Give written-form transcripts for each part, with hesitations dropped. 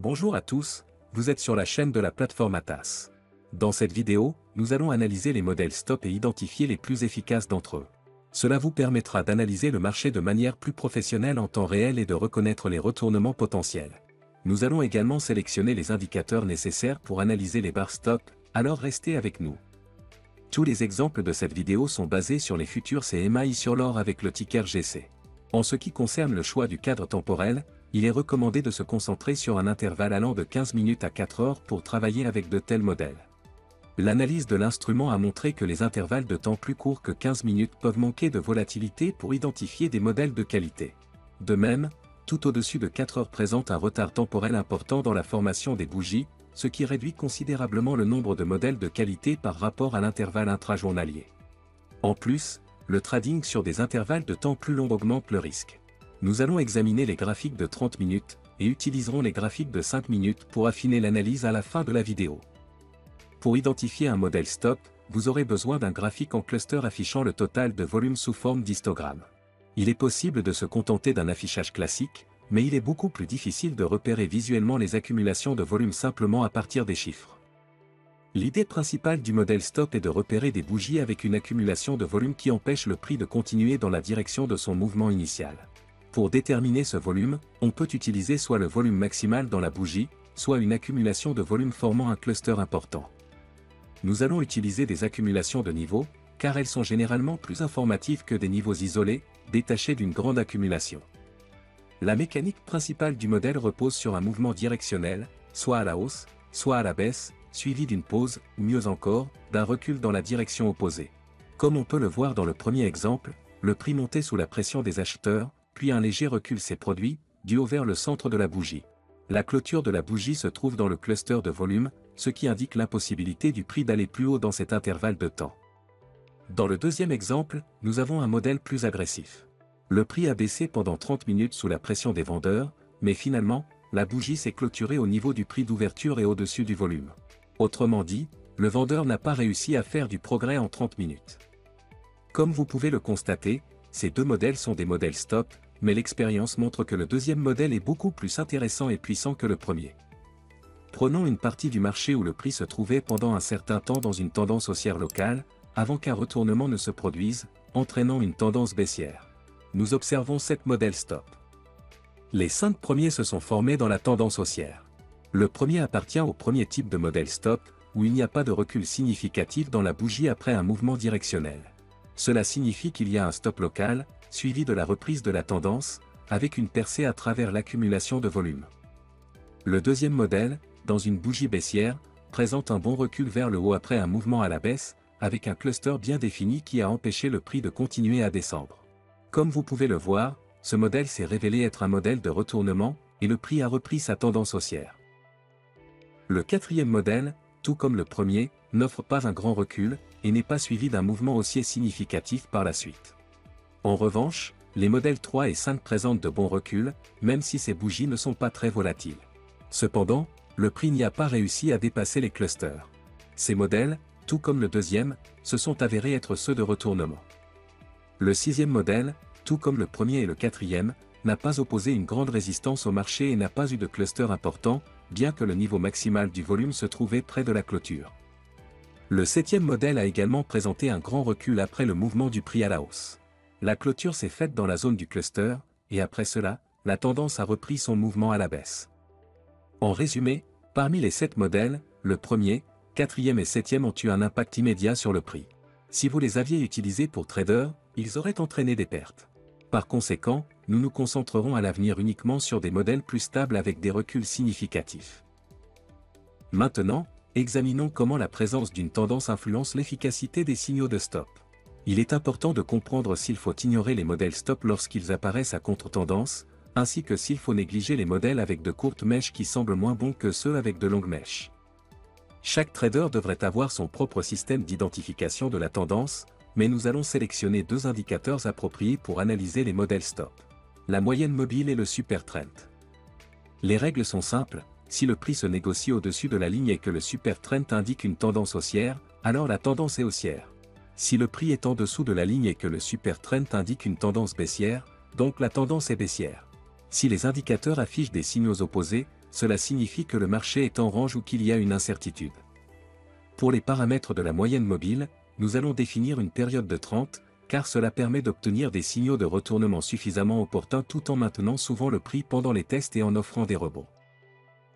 Bonjour à tous, vous êtes sur la chaîne de la plateforme Atas. Dans cette vidéo, nous allons analyser les modèles stop et identifier les plus efficaces d'entre eux. Cela vous permettra d'analyser le marché de manière plus professionnelle en temps réel et de reconnaître les retournements potentiels. Nous allons également sélectionner les indicateurs nécessaires pour analyser les barres stop, alors restez avec nous. Tous les exemples de cette vidéo sont basés sur les futurs CMI sur l'or avec le ticker GC. En ce qui concerne le choix du cadre temporel, il est recommandé de se concentrer sur un intervalle allant de 15 minutes à 4 heures pour travailler avec de tels modèles. L'analyse de l'instrument a montré que les intervalles de temps plus courts que 15 minutes peuvent manquer de volatilité pour identifier des modèles de qualité. De même, tout au-dessus de 4 heures présente un retard temporel important dans la formation des bougies, ce qui réduit considérablement le nombre de modèles de qualité par rapport à l'intervalle intrajournalier. En plus, le trading sur des intervalles de temps plus longs augmente le risque. Nous allons examiner les graphiques de 30 minutes, et utiliserons les graphiques de 5 minutes pour affiner l'analyse à la fin de la vidéo. Pour identifier un modèle stop, vous aurez besoin d'un graphique en cluster affichant le total de volume sous forme d'histogramme. Il est possible de se contenter d'un affichage classique, mais il est beaucoup plus difficile de repérer visuellement les accumulations de volume simplement à partir des chiffres. L'idée principale du modèle stop est de repérer des bougies avec une accumulation de volume qui empêche le prix de continuer dans la direction de son mouvement initial. Pour déterminer ce volume, on peut utiliser soit le volume maximal dans la bougie, soit une accumulation de volume formant un cluster important. Nous allons utiliser des accumulations de niveaux, car elles sont généralement plus informatives que des niveaux isolés, détachés d'une grande accumulation. La mécanique principale du modèle repose sur un mouvement directionnel, soit à la hausse, soit à la baisse, suivi d'une pause, ou mieux encore, d'un recul dans la direction opposée. Comme on peut le voir dans le premier exemple, le prix montait sous la pression des acheteurs, puis un léger recul s'est produit, du haut vers le centre de la bougie. La clôture de la bougie se trouve dans le cluster de volume, ce qui indique l'impossibilité du prix d'aller plus haut dans cet intervalle de temps. Dans le deuxième exemple, nous avons un modèle plus agressif. Le prix a baissé pendant 30 minutes sous la pression des vendeurs, mais finalement, la bougie s'est clôturée au niveau du prix d'ouverture et au-dessus du volume. Autrement dit, le vendeur n'a pas réussi à faire du progrès en 30 minutes. Comme vous pouvez le constater, ces deux modèles sont des modèles stop, mais l'expérience montre que le deuxième modèle est beaucoup plus intéressant et puissant que le premier. Prenons une partie du marché où le prix se trouvait pendant un certain temps dans une tendance haussière locale, avant qu'un retournement ne se produise, entraînant une tendance baissière. Nous observons 7 modèles stop. Les 5 premiers se sont formés dans la tendance haussière. Le premier appartient au premier type de modèle stop, où il n'y a pas de recul significatif dans la bougie après un mouvement directionnel. Cela signifie qu'il y a un stop local, suivi de la reprise de la tendance, avec une percée à travers l'accumulation de volume. Le deuxième modèle, dans une bougie baissière, présente un bon recul vers le haut après un mouvement à la baisse, avec un cluster bien défini qui a empêché le prix de continuer à descendre. Comme vous pouvez le voir, ce modèle s'est révélé être un modèle de retournement, et le prix a repris sa tendance haussière. Le quatrième modèle, tout comme le premier, n'offre pas un grand recul, et n'est pas suivi d'un mouvement haussier significatif par la suite. En revanche, les modèles 3 et 5 présentent de bons reculs, même si ces bougies ne sont pas très volatiles. Cependant, le prix n'y a pas réussi à dépasser les clusters. Ces modèles, tout comme le deuxième, se sont avérés être ceux de retournement. Le sixième modèle, tout comme le premier et le quatrième, n'a pas opposé une grande résistance au marché et n'a pas eu de cluster important, bien que le niveau maximal du volume se trouvait près de la clôture. Le septième modèle a également présenté un grand recul après le mouvement du prix à la hausse. La clôture s'est faite dans la zone du cluster, et après cela, la tendance a repris son mouvement à la baisse. En résumé, parmi les 7 modèles, le premier, quatrième et septième ont eu un impact immédiat sur le prix. Si vous les aviez utilisés pour trader, ils auraient entraîné des pertes. Par conséquent, nous nous concentrerons à l'avenir uniquement sur des modèles plus stables avec des reculs significatifs. Maintenant, examinons comment la présence d'une tendance influence l'efficacité des signaux de stop. Il est important de comprendre s'il faut ignorer les modèles stop lorsqu'ils apparaissent à contre-tendance, ainsi que s'il faut négliger les modèles avec de courtes mèches qui semblent moins bons que ceux avec de longues mèches. Chaque trader devrait avoir son propre système d'identification de la tendance, mais nous allons sélectionner 2 indicateurs appropriés pour analyser les modèles stop. La moyenne mobile et le super trend. Les règles sont simples, si le prix se négocie au-dessus de la ligne et que le super trend indique une tendance haussière, alors la tendance est haussière. Si le prix est en dessous de la ligne et que le super trend indique une tendance baissière, donc la tendance est baissière. Si les indicateurs affichent des signaux opposés, cela signifie que le marché est en range ou qu'il y a une incertitude. Pour les paramètres de la moyenne mobile, nous allons définir une période de 30, car cela permet d'obtenir des signaux de retournement suffisamment opportuns tout en maintenant souvent le prix pendant les tests et en offrant des rebonds.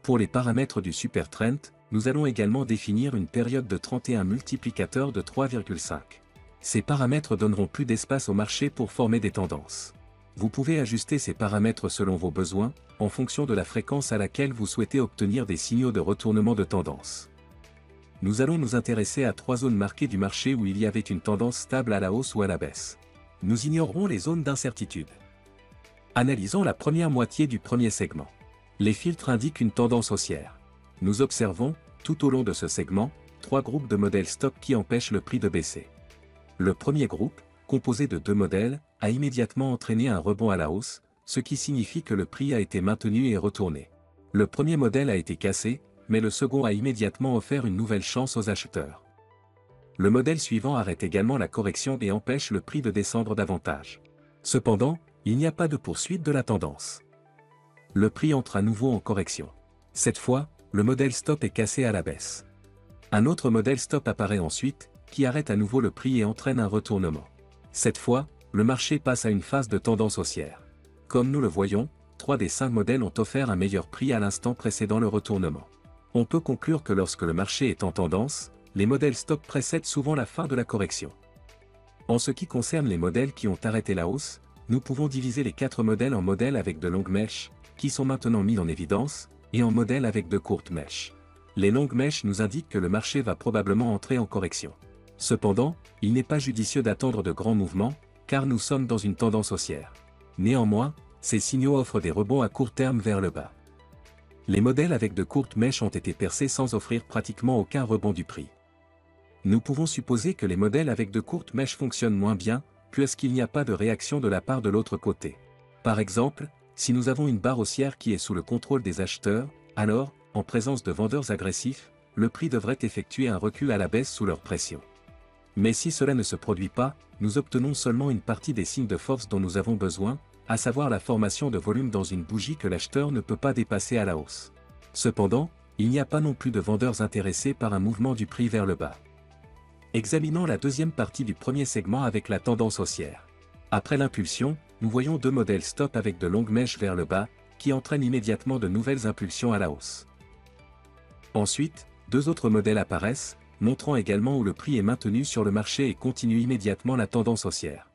Pour les paramètres du Super Trend, nous allons également définir une période de 31 multiplicateur de 3,5. Ces paramètres donneront plus d'espace au marché pour former des tendances. Vous pouvez ajuster ces paramètres selon vos besoins, en fonction de la fréquence à laquelle vous souhaitez obtenir des signaux de retournement de tendance. Nous allons nous intéresser à 3 zones marquées du marché où il y avait une tendance stable à la hausse ou à la baisse. Nous ignorerons les zones d'incertitude. Analysons la première moitié du premier segment. Les filtres indiquent une tendance haussière. Nous observons, tout au long de ce segment, 3 groupes de modèles stop qui empêchent le prix de baisser. Le premier groupe, composé de 2 modèles, a immédiatement entraîné un rebond à la hausse, ce qui signifie que le prix a été maintenu et retourné. Le premier modèle a été cassé, mais le second a immédiatement offert une nouvelle chance aux acheteurs. Le modèle suivant arrête également la correction et empêche le prix de descendre davantage. Cependant, il n'y a pas de poursuite de la tendance. Le prix entre à nouveau en correction. Cette fois, le modèle stop est cassé à la baisse. Un autre modèle stop apparaît ensuite, qui arrête à nouveau le prix et entraîne un retournement. Cette fois, le marché passe à une phase de tendance haussière. Comme nous le voyons, 3 des 5 modèles ont offert un meilleur prix à l'instant précédant le retournement. On peut conclure que lorsque le marché est en tendance, les modèles stop précèdent souvent la fin de la correction. En ce qui concerne les modèles qui ont arrêté la hausse, nous pouvons diviser les 4 modèles en modèles avec de longues mèches, qui sont maintenant mis en évidence, et en modèles avec de courtes mèches. Les longues mèches nous indiquent que le marché va probablement entrer en correction. Cependant, il n'est pas judicieux d'attendre de grands mouvements, car nous sommes dans une tendance haussière. Néanmoins, ces signaux offrent des rebonds à court terme vers le bas. Les modèles avec de courtes mèches ont été percés sans offrir pratiquement aucun rebond du prix. Nous pouvons supposer que les modèles avec de courtes mèches fonctionnent moins bien, puisqu'il n'y a pas de réaction de la part de l'autre côté. Par exemple, si nous avons une barre haussière qui est sous le contrôle des acheteurs, alors, en présence de vendeurs agressifs, le prix devrait effectuer un recul à la baisse sous leur pression. Mais si cela ne se produit pas, nous obtenons seulement une partie des signes de force dont nous avons besoin, à savoir la formation de volume dans une bougie que l'acheteur ne peut pas dépasser à la hausse. Cependant, il n'y a pas non plus de vendeurs intéressés par un mouvement du prix vers le bas. Examinons la deuxième partie du premier segment avec la tendance haussière. Après l'impulsion, nous voyons 2 modèles stop avec de longues mèches vers le bas, qui entraînent immédiatement de nouvelles impulsions à la hausse. Ensuite, 2 autres modèles apparaissent, montrant également où le prix est maintenu sur le marché et continue immédiatement la tendance haussière.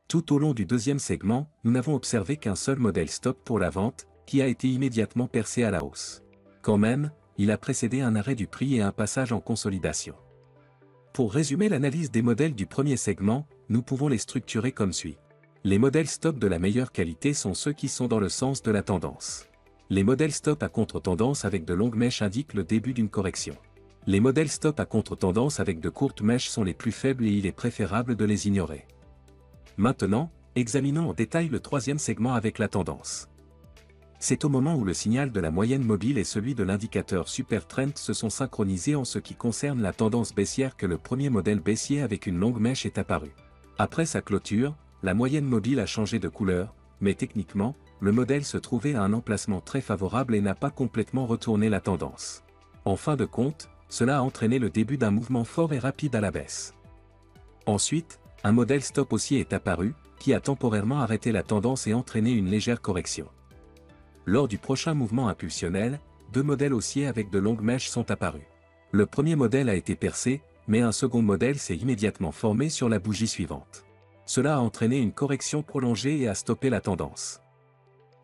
Tout au long du deuxième segment, nous n'avons observé qu'un seul modèle stop pour la vente, qui a été immédiatement percé à la hausse. Quand même, il a précédé un arrêt du prix et un passage en consolidation. Pour résumer l'analyse des modèles du premier segment, nous pouvons les structurer comme suit. Les modèles stop de la meilleure qualité sont ceux qui sont dans le sens de la tendance. Les modèles stop à contre-tendance avec de longues mèches indiquent le début d'une correction. Les modèles stop à contre-tendance avec de courtes mèches sont les plus faibles et il est préférable de les ignorer. Maintenant, examinons en détail le troisième segment avec la tendance. C'est au moment où le signal de la moyenne mobile et celui de l'indicateur Super Trend se sont synchronisés en ce qui concerne la tendance baissière que le premier modèle baissier avec une longue mèche est apparu. Après sa clôture, la moyenne mobile a changé de couleur, mais techniquement, le modèle se trouvait à un emplacement très favorable et n'a pas complètement retourné la tendance. En fin de compte, cela a entraîné le début d'un mouvement fort et rapide à la baisse. Ensuite, un modèle stop haussier est apparu, qui a temporairement arrêté la tendance et entraîné une légère correction. Lors du prochain mouvement impulsionnel, 2 modèles haussiers avec de longues mèches sont apparus. Le premier modèle a été percé, mais un second modèle s'est immédiatement formé sur la bougie suivante. Cela a entraîné une correction prolongée et a stoppé la tendance.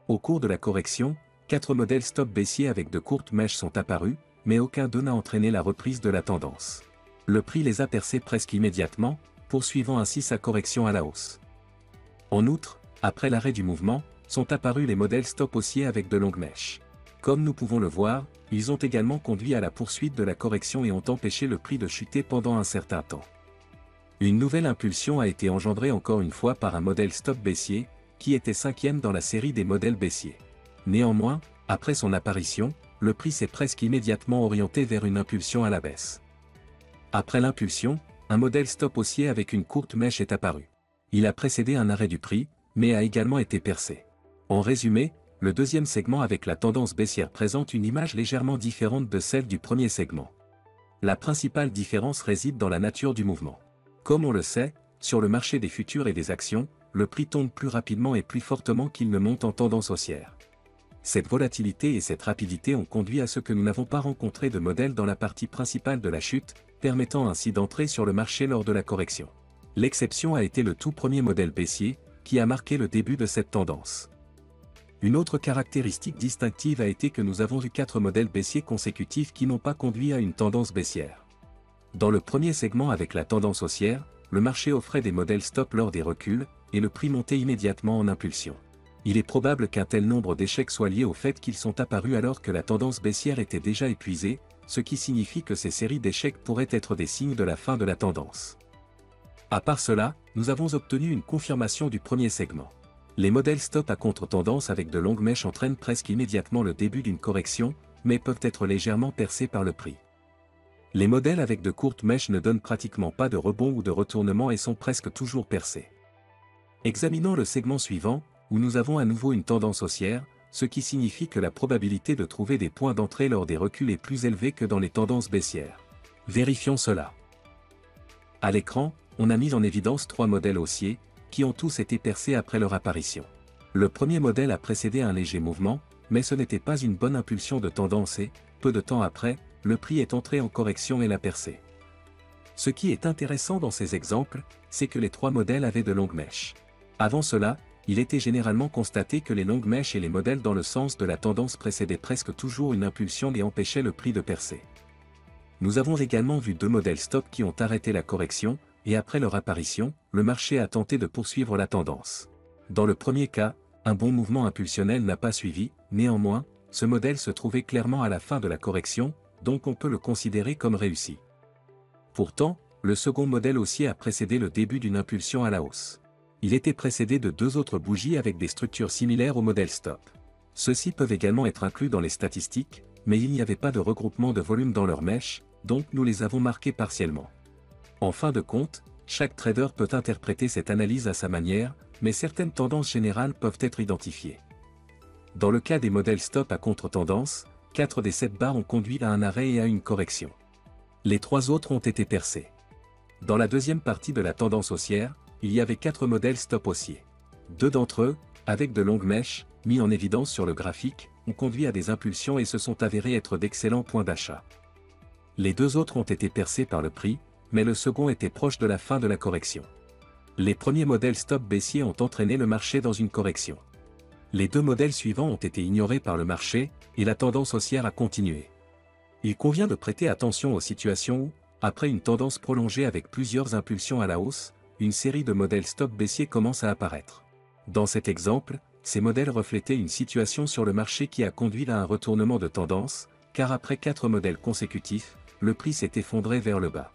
Au cours de la correction, 4 modèles stop baissiers avec de courtes mèches sont apparus, mais aucun d'eux n'a entraîné la reprise de la tendance. Le prix les a percés presque immédiatement, poursuivant ainsi sa correction à la hausse. En outre, après l'arrêt du mouvement, sont apparus les modèles stop haussiers avec de longues mèches. Comme nous pouvons le voir, ils ont également conduit à la poursuite de la correction et ont empêché le prix de chuter pendant un certain temps. Une nouvelle impulsion a été engendrée encore une fois par un modèle stop baissier, qui était 5e dans la série des modèles baissiers. Néanmoins, après son apparition, le prix s'est presque immédiatement orienté vers une impulsion à la baisse. Après l'impulsion, un modèle stop haussier avec une courte mèche est apparu. Il a précédé un arrêt du prix, mais a également été percé. En résumé, le deuxième segment avec la tendance baissière présente une image légèrement différente de celle du premier segment. La principale différence réside dans la nature du mouvement. Comme on le sait, sur le marché des futurs et des actions, le prix tombe plus rapidement et plus fortement qu'il ne monte en tendance haussière. Cette volatilité et cette rapidité ont conduit à ce que nous n'avons pas rencontré de modèle dans la partie principale de la chute, permettant ainsi d'entrer sur le marché lors de la correction. L'exception a été le tout premier modèle baissier, qui a marqué le début de cette tendance. Une autre caractéristique distinctive a été que nous avons eu 4 modèles baissiers consécutifs qui n'ont pas conduit à une tendance baissière. Dans le premier segment avec la tendance haussière, le marché offrait des modèles stop lors des reculs, et le prix montait immédiatement en impulsion. Il est probable qu'un tel nombre d'échecs soit lié au fait qu'ils sont apparus alors que la tendance baissière était déjà épuisée, ce qui signifie que ces séries d'échecs pourraient être des signes de la fin de la tendance. À part cela, nous avons obtenu une confirmation du premier segment. Les modèles stop à contre-tendance avec de longues mèches entraînent presque immédiatement le début d'une correction, mais peuvent être légèrement percés par le prix. Les modèles avec de courtes mèches ne donnent pratiquement pas de rebond ou de retournement et sont presque toujours percés. Examinons le segment suivant, où nous avons à nouveau une tendance haussière, ce qui signifie que la probabilité de trouver des points d'entrée lors des reculs est plus élevée que dans les tendances baissières. Vérifions cela. À l'écran, on a mis en évidence 3 modèles haussiers, qui ont tous été percés après leur apparition. Le premier modèle a précédé un léger mouvement, mais ce n'était pas une bonne impulsion de tendance et, peu de temps après, le prix est entré en correction et l'a percé. Ce qui est intéressant dans ces exemples, c'est que les 3 modèles avaient de longues mèches. Avant cela, il était généralement constaté que les longues mèches et les modèles dans le sens de la tendance précédaient presque toujours une impulsion et empêchaient le prix de percer. Nous avons également vu 2 modèles stop qui ont arrêté la correction, et après leur apparition, le marché a tenté de poursuivre la tendance. Dans le premier cas, un bon mouvement impulsionnel n'a pas suivi, néanmoins, ce modèle se trouvait clairement à la fin de la correction, donc on peut le considérer comme réussi. Pourtant, le second modèle haussier a précédé le début d'une impulsion à la hausse. Il était précédé de 2 autres bougies avec des structures similaires au modèle stop. Ceux-ci peuvent également être inclus dans les statistiques, mais il n'y avait pas de regroupement de volume dans leurs mèches, donc nous les avons marqués partiellement. En fin de compte, chaque trader peut interpréter cette analyse à sa manière, mais certaines tendances générales peuvent être identifiées. Dans le cas des modèles stop à contre-tendance, 4 des 7 barres ont conduit à un arrêt et à une correction. Les 3 autres ont été percés. Dans la deuxième partie de la tendance haussière, il y avait 4 modèles stop haussiers. 2 d'entre eux, avec de longues mèches, mis en évidence sur le graphique, ont conduit à des impulsions et se sont avérés être d'excellents points d'achat. Les 2 autres ont été percés par le prix, mais le second était proche de la fin de la correction. Les premiers modèles stop baissiers ont entraîné le marché dans une correction. Les 2 modèles suivants ont été ignorés par le marché, et la tendance haussière a continué. Il convient de prêter attention aux situations où, après une tendance prolongée avec plusieurs impulsions à la hausse, une série de modèles stop baissiers commence à apparaître. Dans cet exemple, ces modèles reflétaient une situation sur le marché qui a conduit à un retournement de tendance, car après 4 modèles consécutifs, le prix s'est effondré vers le bas.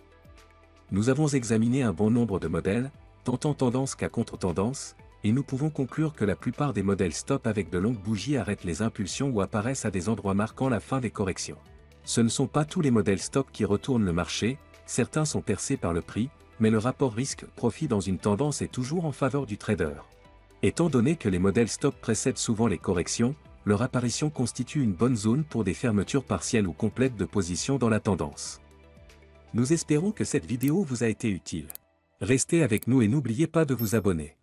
Nous avons examiné un bon nombre de modèles, tant en tendance qu'à contre-tendance, et nous pouvons conclure que la plupart des modèles stop avec de longues bougies arrêtent les impulsions ou apparaissent à des endroits marquant la fin des corrections. Ce ne sont pas tous les modèles stop qui retournent le marché, certains sont percés par le prix, mais le rapport risque-profit dans une tendance est toujours en faveur du trader. Étant donné que les modèles stop précèdent souvent les corrections, leur apparition constitue une bonne zone pour des fermetures partielles ou complètes de position dans la tendance. Nous espérons que cette vidéo vous a été utile. Restez avec nous et n'oubliez pas de vous abonner.